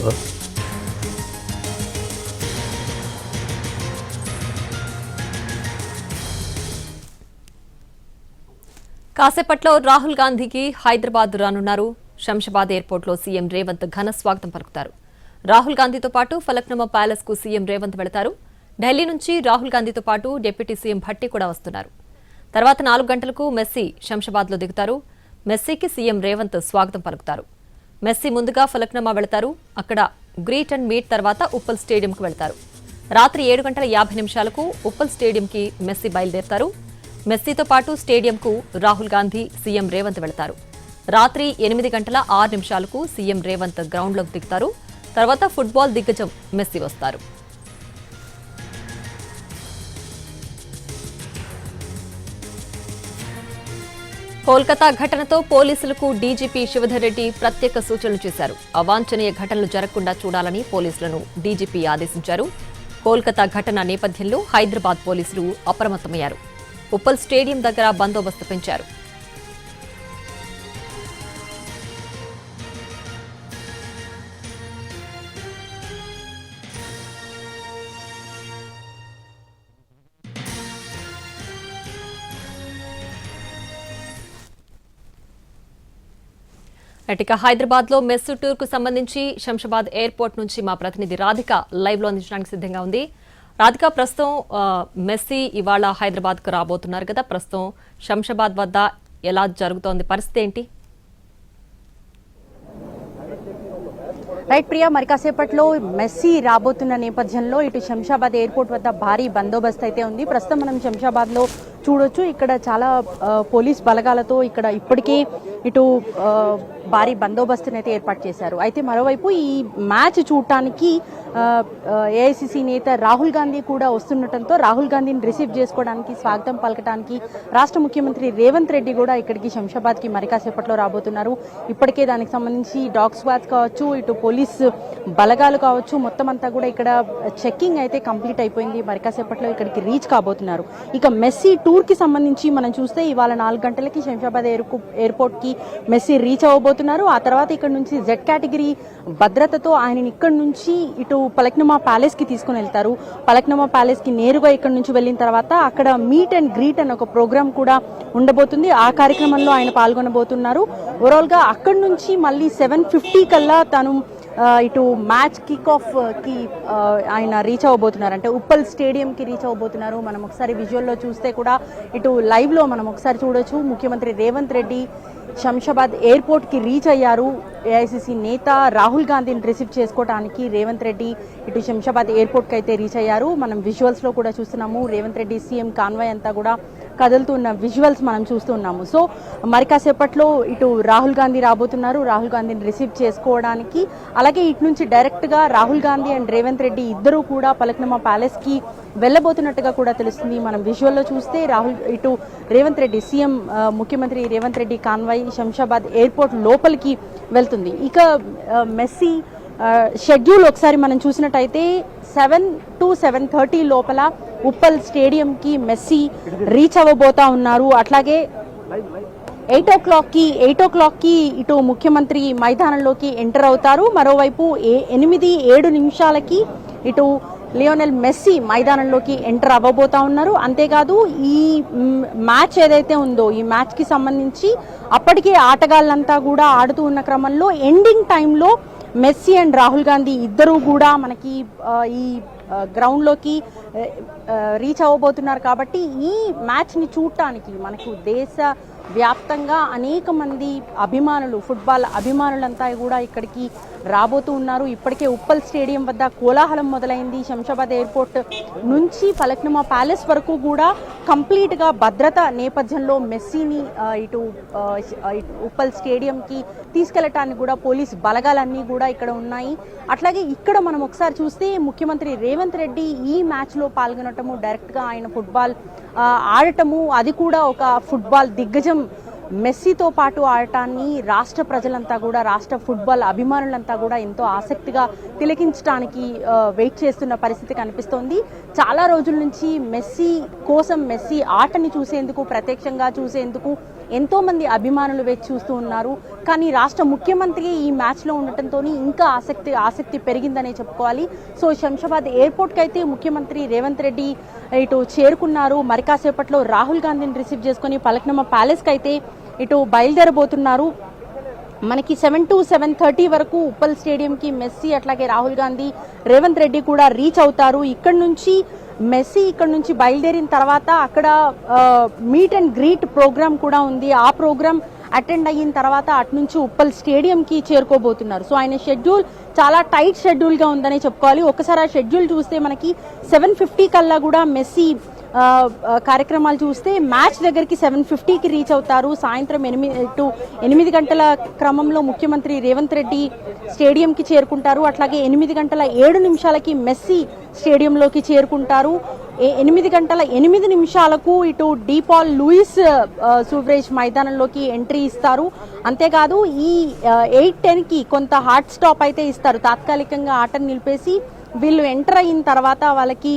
కాసేపట్లో రాహుల్ గాంధీకి హైదరాబాద్ రానున్నారు. శంషాబాద్ ఎయిర్పోర్ట్లో సీఎం రేవంత్ ఘన స్వాగతం పలుకుతారు. రాహుల్ గాంధీతో పాటు ఫలక్నుమా ప్యాలెస్ కు సీఎం రేవంత్ వెళతారు. ఢిల్లీ నుంచి రాహుల్ గాంధీతో పాటు డిప్యూటీ సీఎం భట్టి కూడా వస్తున్నారు. తర్వాత 4 గంటలకు మెస్సీ శంషాబాద్లో దిగుతారు. మెస్సీకి సీఎం రేవంత్ స్వాగతం పలుకుతారు. మెస్సీ ముందుగా ఫలక్నుమా వెళతారు. అక్కడ గ్రీట్ అండ్ మీట్ తర్వాత ఉప్పల్ స్టేడియంకు వెళతారు. రాత్రి 7:50 ఉప్పల్ స్టేడియంకి మెస్సీ బయలుదేరతారు. మెస్సీతో పాటు స్టేడియంకు రాహుల్ గాంధీ, సీఎం రేవంత్ వెళతారు. రాత్రి 8:06 సీఎం రేవంత్ గ్రౌండ్లోకి దిగుతారు. తర్వాత ఫుట్బాల్ దిగ్గజం మెస్సీ వస్తారు. కోల్కతా ఘటనతో పోలీసులకు డీజీపీ శివధర్ రెడ్డి ప్రత్యేక సూచనలు చేశారు. అవాంఛనీయ ఘటనలు జరగకుండా చూడాలని పోలీసులను డీజీపీ ఆదేశించారు. కోల్కతా ఘటన నేపథ్యంలో హైదరాబాద్ పోలీసులు అప్రమత్తమయ్యారు. ఉప్పల్ స్టేడియం దగ్గర బందోబస్తు పెంచారు. ఇక హైదరాబాద్ లో మెస్సు టూర్ కు సంబంధించి శంషాబాద్ ఎయిర్పోర్ట్ నుంచి మా ప్రతినిధి రాధిక లైవ్ లో అందించడానికి సిద్ధంగా ఉంది. రాధిక, ప్రస్తుతం మెస్సీ ఇవాళ హైదరాబాద్ కు రాబోతున్నారు కదా, ప్రస్తుతం శంషాబాద్ వద్ద ఎలా జరుగుతోంది, పరిస్థితి ఏంటి? రైట్ ప్రియా, మరి కాసేపట్లో మెస్సీ రాబోతున్న నేపథ్యంలో ఇటు శంషాబాద్ ఎయిర్పోర్ట్ వద్ద భారీ బందోబస్తు అయితే ఉంది. ప్రస్తుతం మనం శంషాబాద్ లో చూడొచ్చు, ఇక్కడ చాలా పోలీస్ బలగాలతో ఇక్కడ ఇప్పటికే ఇటు భారీ బందోబస్తుని అయితే ఏర్పాటు చేశారు. అయితే మరోవైపు ఈ మ్యాచ్ చూడటానికి ఏఐసిసి నేత రాహుల్ గాంధీ కూడా వస్తుండటంతో రాహుల్ గాంధీని రిసీవ్ చేసుకోవడానికి, స్వాగతం పలకడానికి రాష్ట్ర ముఖ్యమంత్రి రేవంత్ రెడ్డి కూడా ఇక్కడికి శంషాబాద్కి మరి కాసేపట్లో రాబోతున్నారు. ఇప్పటికే దానికి సంబంధించి డాగ్ స్క్వాడ్ కావచ్చు, ఇటు పోలీస్ బలగాలు కావచ్చు, మొత్తం అంతా కూడా ఇక్కడ చెక్కింగ్ అయితే కంప్లీట్ అయిపోయింది. మరి కాసేపట్లో ఇక్కడికి రీచ్ కాబోతున్నారు. ఇక మెస్సీ టూర్ కి సంబంధించి మనం చూస్తే ఇవాళ 4 గంటలకి శంషాబాద్ ఎయిర్పోర్ట్ కి మెస్సీ రీచ్ అవ్వబోతున్నారు. ఆ తర్వాత ఇక్కడ నుంచి జెడ్ కేటగిరీ భద్రతతో ఆయన ఇక్కడ నుంచి ఇటు ఫలక్నుమా ప్యాలెస్ కి తీసుకుని వెళ్తారు. ఫలక్నుమా ప్యాలెస్ కి నేరుగా ఇక్కడ నుంచి వెళ్ళిన తర్వాత అక్కడ మీట్ అండ్ గ్రీట్ అని ఒక ప్రోగ్రామ్ కూడా ఉండబోతుంది. ఆ కార్యక్రమంలో ఆయన పాల్గొనబోతున్నారు. ఓవరాల్ గా అక్కడి నుంచి మళ్ళీ 7:50 కల్లా తను ఇటు మ్యాచ్ కిక్ ఆఫ్ కి ఆయన రీచ్ అవ్వబోతున్నారు, అంటే ఉప్పల్ స్టేడియం కి రీచ్ అవ్వబోతున్నారు. మనం ఒకసారి విజువల్లో చూస్తే కూడా ఇటు లైవ్ లో మనం ఒకసారి చూడొచ్చు, ముఖ్యమంత్రి రేవంత్ రెడ్డి శంషాబాద్ ఎయిర్పోర్ట్ కి రీచ్ అయ్యారు. ఏఐసిసి నేత రాహుల్ గాంధీని రిసీవ్ చేసుకోవడానికి రేవంత్ రెడ్డి ఇటు శంషాబాద్ ఎయిర్పోర్ట్ కి అయితే రీచ్ అయ్యారు. మనం విజువల్స్ లో కూడా చూస్తున్నాము, రేవంత్ రెడ్డి సీఎం కాన్వాయ్ అంతా కూడా కదులుతున్న విజువల్స్ మనం చూస్తున్నాము. సో మరి కాసేపట్లో ఇటు రాహుల్ గాంధీ రాబోతున్నారు. రాహుల్ గాంధీని రిసీవ్ చేసుకోవడానికి, అలాగే ఇటు నుంచి డైరెక్ట్ గా రాహుల్ గాంధీ అండ్ రేవంత్ రెడ్డి ఇద్దరు కూడా ఫలక్నుమా ప్యాలెస్ కి వెళ్లబోతున్నట్టుగా కూడా తెలుస్తుంది. మనం విజువల్లో చూస్తే ఇటు రేవంత్ రెడ్డి సీఎం ముఖ్యమంత్రి రేవంత్ రెడ్డి కాన్వాయ్ శంషాబాద్ ఎయిర్పోర్ట్ లోపలికి వెళ్తుంది. ఇక మెస్సీ షెడ్యూల్ ఒకసారి మనం చూసినట్టయితే 7 to 7:30 లోపల ఉప్పల్ స్టేడియం కి మెస్సీ రీచ్ అవ్వబోతా ఉన్నారు. అట్లాగే 8 o'clock కి ఇటు ముఖ్యమంత్రి మైదానంలోకి ఎంటర్ అవుతారు. మరోవైపు 8-7 నిమిషాలకి ఇటు లియోనెల్ మెస్సీ మైదానంలోకి ఎంటర్ అవ్వబోతా ఉన్నారు. అంతేకాదు ఈ మ్యాచ్ ఏదైతే ఉందో ఈ మ్యాచ్ కి సంబంధించి అప్పటికే ఆటగాళ్ళంతా కూడా ఆడుతూ ఉన్న క్రమంలో ఎండింగ్ టైంలో మెస్సీ అండ్ రాహుల్ గాంధీ ఇద్దరు కూడా మనకి ఈ గ్రౌండ్ లోకి రీచ్ అవ్వబోతున్నారు. కాబట్టి ఈ మ్యాచ్ ని చూడటానికి మనకు దేశ వ్యాప్తంగా అనేక మంది అభిమానులు, ఫుట్బాల్ అభిమానులంతా కూడా ఇక్కడికి రాబోతూ ఉన్నారు. ఇప్పటికే ఉప్పల్ స్టేడియం వద్ద కోలాహలం మొదలైంది. శంషాబాద్ ఎయిర్పోర్ట్ నుంచి ఫలక్నుమా ప్యాలెస్ వరకు కూడా కంప్లీట్ గా భద్రత నేపథ్యంలో మెస్సీని ఇటు ఉప్పల్ స్టేడియంకి తీసుకెళ్లటానికి కూడా పోలీస్ బలగాలన్నీ కూడా ఇక్కడ ఉన్నాయి. అట్లాగే ఇక్కడ మనం ఒకసారి చూస్తే ముఖ్యమంత్రి రేవంత్ రెడ్డి ఈ మ్యాచ్ లో పాల్గొనటము, డైరెక్ట్ గా ఆయన ఫుట్బాల్ ఆడటము, అది కూడా ఒక ఫుట్బాల్ దిగ్గజం మెస్సీతో పాటు ఆడటాన్ని రాష్ట్ర ప్రజలంతా కూడా, రాష్ట్ర ఫుట్బాల్ అభిమానులంతా కూడా ఎంతో ఆసక్తిగా తిలకించడానికి వెయిట్ చేస్తున్న పరిస్థితి కనిపిస్తోంది. చాలా రోజుల నుంచి మెస్సీ కోసం, మెస్సీ ఆటని చూసేందుకు, ప్రత్యక్షంగా చూసేందుకు ఎంతోమంది అభిమానులు వేచి చూస్తూ ఉన్నారు. కానీ రాష్ట్ర ముఖ్యమంత్రి ఈ మ్యాచ్లో ఉండటంతో ఇంకా ఆసక్తి పెరిగిందనే చెప్పుకోవాలి. సో శంషాబాద్ ఎయిర్పోర్ట్కి అయితే ముఖ్యమంత్రి రేవంత్ రెడ్డి ఇటు చేరుకున్నారు. మరి కాసేపట్లో రాహుల్ గాంధీని రిసీవ్ చేసుకుని పలక్నమ ప్యాలెస్కి అయితే ఇటు బయలుదేరబోతున్నారు. మనకి 7 to 7:30 వరకు ఉప్పల్ స్టేడియంకి మెస్సీ అట్లాగే రాహుల్ గాంధీ, రేవంత్ రెడ్డి కూడా రీచ్ అవుతారు. ఇక్కడ నుంచి మెస్సీ ఇక్కడ నుంచి బయలుదేరిన తర్వాత అక్కడ మీట్ అండ్ గ్రీట్ ప్రోగ్రామ్ కూడా ఉంది. ఆ ప్రోగ్రామ్ అటెండ్ అయిన తర్వాత అటు నుంచి ఉప్పల్ స్టేడియంకి చేరుకోబోతున్నారు. సో ఆయన షెడ్యూల్ చాలా టైట్ షెడ్యూల్గా ఉందని చెప్పుకోవాలి. ఒకసారి ఆ షెడ్యూల్ చూస్తే మనకి 7:50 కల్లా కూడా మెస్సీ కార్యక్రమాలు చూస్తే మ్యాచ్ దగ్గరికి 7:50కి రీచ్ అవుతారు. సాయంత్రం 8 గంటల క్రమంలో ముఖ్యమంత్రి రేవంత్ రెడ్డి స్టేడియంకి చేరుకుంటారు. అట్లాగే 8:07 మెస్సీ స్టేడియంలోకి చేరుకుంటారు. 8:08 ఇటు డీపాల్ లూయిస్ సూవ్రేజ్ మైదానంలోకి ఎంట్రీ ఇస్తారు. అంతేకాదు ఈ 8:10కి కొంత హార్డ్ స్టాప్ అయితే ఇస్తారు. తాత్కాలికంగా ఆటను నిలిపేసి వీళ్ళు ఎంటర్ అయిన తర్వాత వాళ్ళకి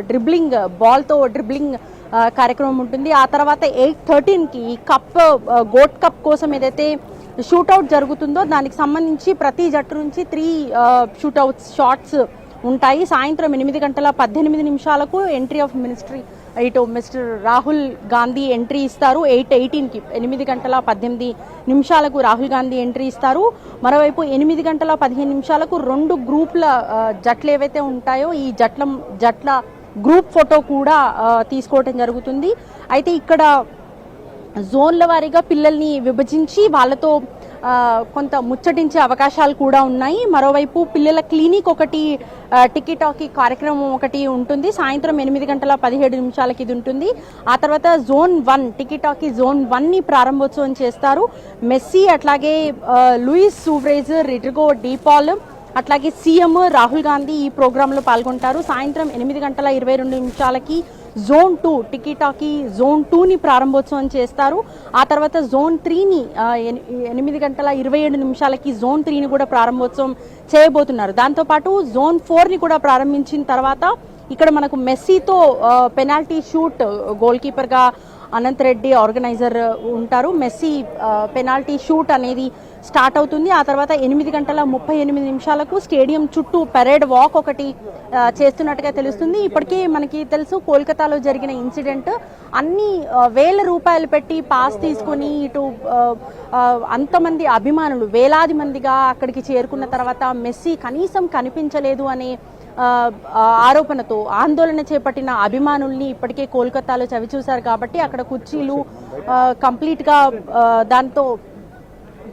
డ్రిబ్లింగ్, బాల్తో డ్రిబ్లింగ్ కార్యక్రమం ఉంటుంది. ఆ తర్వాత 8:13కి ఈ కప్, గోట్ కప్ కోసం ఏదైతే షూట్అవుట్ జరుగుతుందో దానికి సంబంధించి ప్రతి జట్టు నుంచి 3 షూట్అవుట్స్ షాట్స్ ఉంటాయి. సాయంత్రం 8:18 ఎంట్రీ ఆఫ్ మినిస్ట్రీ ఇటు మిస్టర్ రాహుల్ గాంధీ ఎంట్రీ ఇస్తారు. 8:18కి 8:18 రాహుల్ గాంధీ ఎంట్రీ ఇస్తారు. మరోవైపు 8:15 2 గ్రూపుల జట్లు ఏవైతే ఉంటాయో ఈ జట్ల గ్రూప్ ఫోటో కూడా తీసుకోవటం జరుగుతుంది. అయితే ఇక్కడ జోన్ల వారీగా పిల్లల్ని విభజించి వాళ్ళతో కొంత ముచ్చటించే అవకాశాలు కూడా ఉన్నాయి. మరోవైపు పిల్లల క్లినిక్ ఒకటి, టికీటాకీ కార్యక్రమం ఒకటి ఉంటుంది. సాయంత్రం 8:17 ఇది ఉంటుంది. ఆ తర్వాత జోన్ 1, టికీటాకీ జోన్ 1ని ప్రారంభోత్సవం చేస్తారు. మెస్సీ అట్లాగే లూయిస్ సూవ్రేజ్, రిడ్రిగో డీపాల్ అట్లాగే సీఎం రాహుల్ గాంధీ ఈ ప్రోగ్రాంలో పాల్గొంటారు. సాయంత్రం 8:22 జోన్ 2, టికీటాకీ జోన్ 2ని ప్రారంభోత్సవం చేస్తారు. ఆ తర్వాత జోన్ 3ని 8:27 జోన్ 3ని కూడా ప్రారంభోత్సవం చేయబోతున్నారు. దాంతోపాటు జోన్ 4ని కూడా ప్రారంభించిన తర్వాత ఇక్కడ మనకు మెస్సీతో పెనాల్టీ షూట్, గోల్ కీపర్గా అనంత్ రెడ్డి ఆర్గనైజర్ ఉంటారు. మెస్సీ పెనాల్టీ షూట్ అనేది స్టార్ట్ అవుతుంది. ఆ తర్వాత 8:38 స్టేడియం చుట్టూ పెరేడ్ వాక్ ఒకటి చేస్తున్నట్టుగా తెలుస్తుంది. ఇప్పటికే మనకి తెలుసు కోల్కతాలో జరిగిన ఇన్సిడెంట్, అన్ని వేల రూపాయలు పెట్టి పాస్ తీసుకొని ఇటు అంతమంది అభిమానులు వేలాది మందిగా అక్కడికి చేరుకున్న తర్వాత మెస్సీ కనీసం కనిపించలేదు అనే ఆరోపణతో ఆందోళన చేపట్టిన అభిమానుల్ని ఇప్పటికే కోల్కతాలో చవిచూశారు. కాబట్టి అక్కడ కుర్చీలు కంప్లీట్గా దాంతో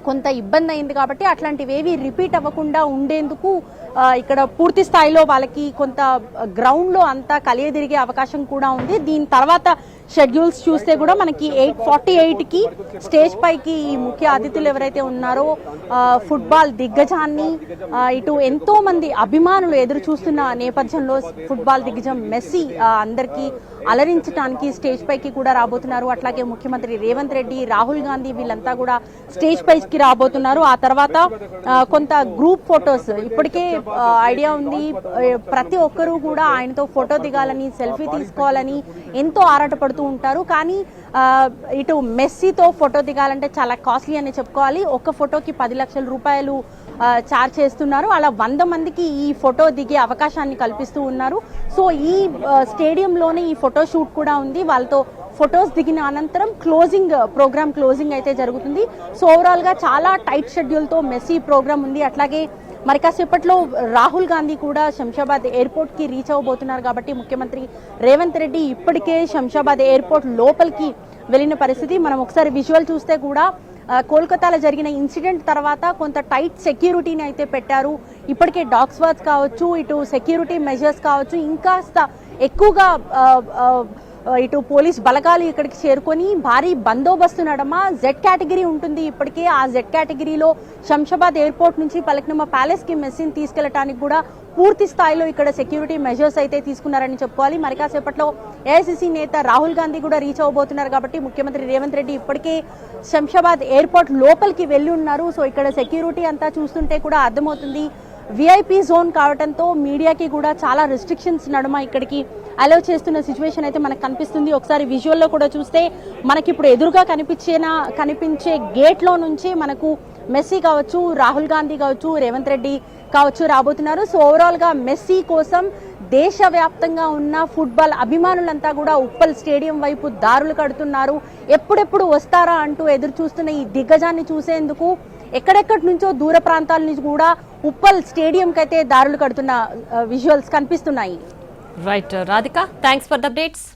కొంత ఇబ్బంది అయింది. కాబట్టి అట్లాంటివేవి రిపీట్ అవ్వకుండా ఉండేందుకు ఇక్కడ పూర్తి స్థాయిలో వాళ్ళకి కొంత గ్రౌండ్లో అంతా కలియదిరిగే అవకాశం కూడా ఉంది. దీని తర్వాత షెడ్యూల్స్ చూస్తే కూడా మనకి 8:48కి స్టేజ్ పైకి ఈ ముఖ్య అతిథులు ఎవరైతే ఉన్నారో ఫుట్బాల్ దిగ్గజాన్ని, ఇటు ఎంతో మంది అభిమానులు ఎదురు చూస్తున్న నేపథ్యంలో ఫుట్బాల్ దిగ్గజం మెస్సీ అందరికీ అలరించడానికి స్టేజ్ పైకి కూడా రాబోతున్నారు. అట్లాగే ముఖ్యమంత్రి రేవంత్ రెడ్డి, రాహుల్ గాంధీ వీళ్ళంతా కూడా స్టేజ్ పైకి రాబోతున్నారు. ఆ తర్వాత కొంత గ్రూప్ ఫొటోస్ ఇప్పటికే ఐడియా ఉంది. ప్రతి ఒక్కరూ కూడా ఆయనతో ఫోటో దిగాలని, సెల్ఫీ తీసుకోవాలని ఎంతో ఆరాటపడుతూ ఉంటారు. కానీ ఇటు మెస్సీతో ఫోటో దిగాలంటే చాలా కాస్ట్లీ అని చెప్పుకోవాలి. ఒక ఫోటోకి 10 లక్షల రూపాయలు చార్జ్ చేస్తున్నారు. అలా 100 మందికి ఈ ఫోటో దిగే అవకాశాన్ని కల్పిస్తూ ఉన్నారు. సో ఈ స్టేడియంలోనే ఈ ఫోటో షూట్ కూడా ఉంది. వాళ్ళతో ఫొటోస్ దిగిన అనంతరం ప్రోగ్రామ్ క్లోజింగ్ అయితే జరుగుతుంది. సో ఓవరాల్గా చాలా టైట్ షెడ్యూల్తో మెస్సీ ప్రోగ్రామ్ ఉంది. అట్లాగే మరి కాసేపట్లో రాహుల్ గాంధీ కూడా శంషాబాద్ ఎయిర్పోర్ట్కి రీచ్ అవ్వబోతున్నారు. కాబట్టి ముఖ్యమంత్రి రేవంత్ రెడ్డి ఇప్పటికే శంషాబాద్ ఎయిర్పోర్ట్ లోపలికి వెళ్ళిన పరిస్థితి. మనం ఒకసారి విజువల్ చూస్తే కూడా కోల్కతాలో జరిగిన ఇన్సిడెంట్ తర్వాత కొంత టైట్ సెక్యూరిటీని అయితే పెట్టారు. ఇప్పటికే డాగ్ స్క్వాడ్స్ కావచ్చు, ఇటు సెక్యూరిటీ మెజర్స్ కావచ్చు, ఇంకాస్త ఎక్కువగా ఇటు పోలీస్ బలగాలు ఇక్కడికి చేరుకొని భారీ బందోబస్తు నడమ జెడ్ కేటగిరీ ఉంటుంది. ఇప్పటికే ఆ జెడ్ కేటగిరీలో శంషాబాద్ ఎయిర్పోర్ట్ నుంచి పలక్నమ ప్యాలెస్కి మెస్సీని తీసుకెళ్లడానికి కూడా పూర్తి స్థాయిలో ఇక్కడ సెక్యూరిటీ మెజర్స్ అయితే తీసుకున్నారని చెప్పుకోవాలి. మరి కాసేపట్లో ఏఐసిసి నేత రాహుల్ గాంధీ కూడా రీచ్ అవ్వబోతున్నారు కాబట్టి ముఖ్యమంత్రి రేవంత్ రెడ్డి ఇప్పటికే శంషాబాద్ ఎయిర్పోర్ట్ లోపలికి వెళ్ళి ఉన్నారు. సో ఇక్కడ సెక్యూరిటీ అంతా చూస్తుంటే కూడా అర్థమవుతుంది విఐపి జోన్ కావడంతో మీడియాకి కూడా చాలా రెస్ట్రిక్షన్స్ నడుమ ఇక్కడికి అలౌ చేస్తున్న సిచ్యువేషన్ అయితే మనకు కనిపిస్తుంది. ఒకసారి విజువల్లో కూడా చూస్తే మనకి ఇప్పుడు ఎదురుగా కనిపించే గేట్లో నుంచి మనకు మెస్సీ కావచ్చు, రాహుల్ గాంధీ కావచ్చు, రేవంత్ రెడ్డి కావచ్చు రాబోతున్నారు. సో ఓవరాల్గా మెస్సీ కోసం దేశవ్యాప్తంగా ఉన్న ఫుట్బాల్ అభిమానులంతా కూడా ఉప్పల్ స్టేడియం వైపు దారులు కడుతున్నారు. ఎప్పుడెప్పుడు వస్తారా అంటూ ఎదురు చూస్తున్న ఈ దిగ్గజాన్ని చూసేందుకు ఎక్కడెక్కడి నుంచో దూర ప్రాంతాల నుంచి కూడా ఉప్పల్ స్టేడియంకి అయితే దారులు కడుతున్న విజువల్స్ కనిపిస్తున్నాయి. Right Radhika, thanks for the updates.